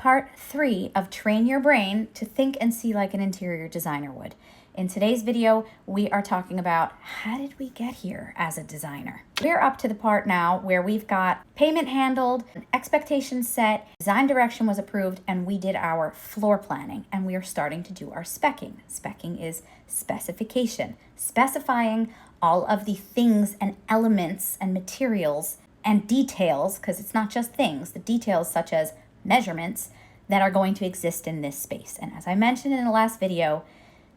part 3 of Train Your Brain to Think and See Like an Interior Designer Would. In today's video, we are talking about how did we get here as a designer. We're up to the part now where we've got payment handled, expectations set, design direction was approved, and we did our floor planning, and we are starting to do our speccing. Speccing is specification, specifying all of the things and elements and materials and details, because it's not just things, the details such as measurements that are going to exist in this space. And as I mentioned in the last video,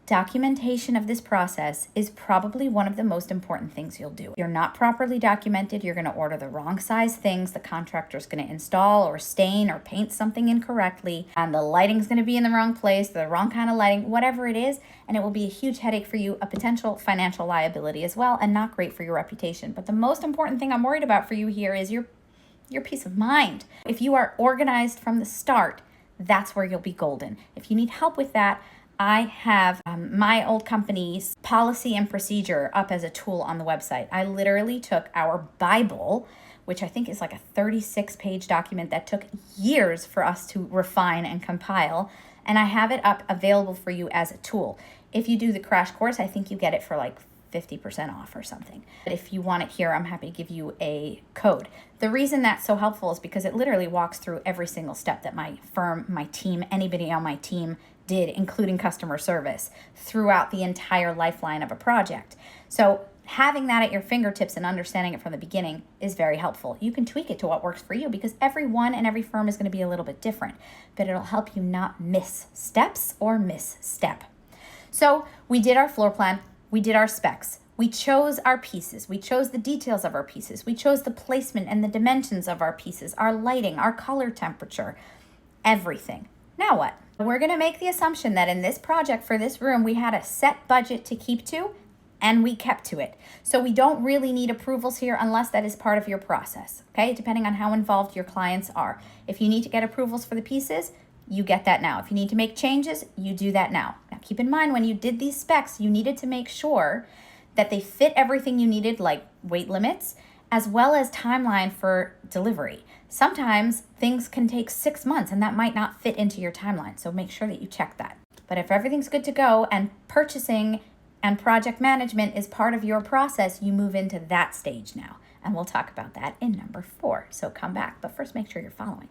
documentation of this process is probably one of the most important things you'll do. If you're not properly documented, you're going to order the wrong size things, the contractor's going to install or stain or paint something incorrectly, and the lighting's going to be in the wrong place, the wrong kind of lighting, whatever it is, and it will be a huge headache for you, a potential financial liability as well, and not great for your reputation. But the most important thing I'm worried about for you here is your peace of mind. If you are organized from the start, that's where you'll be golden. If you need help with that, I have my old company's policy and procedure up as a tool on the website. I literally took our Bible, which I think is like a 36-page document that took years for us to refine and compile, and I have it up available for you as a tool. If you do the crash course, I think you get it for like 50% off or something. But if you want it here, I'm happy to give you a code. The reason that's so helpful is because it literally walks through every single step that my firm, my team, anybody on my team did, including customer service, throughout the entire lifeline of a project. So having that at your fingertips and understanding it from the beginning is very helpful. You can tweak it to what works for you because everyone and every firm is going to be a little bit different, but it'll help you not miss steps or misstep. So we did our floor plan, we did our specs, we chose our pieces, we chose the details of our pieces, we chose the placement and the dimensions of our pieces, our lighting, our color temperature, everything. Now what? We're going to make the assumption that in this project for this room, we had a set budget to keep to, and we kept to it. So we don't really need approvals here unless that is part of your process, okay? Depending on how involved your clients are. If you need to get approvals for the pieces, you get that now. If you need to make changes, you do that now. Now keep in mind, when you did these specs, you needed to make sure that they fit everything you needed, like weight limits, as well as timeline for delivery. Sometimes things can take 6 months and that might not fit into your timeline, so make sure that you check that. But if everything's good to go and purchasing and project management is part of your process, you move into that stage now. And we'll talk about that in number 4. So come back, but first make sure you're following.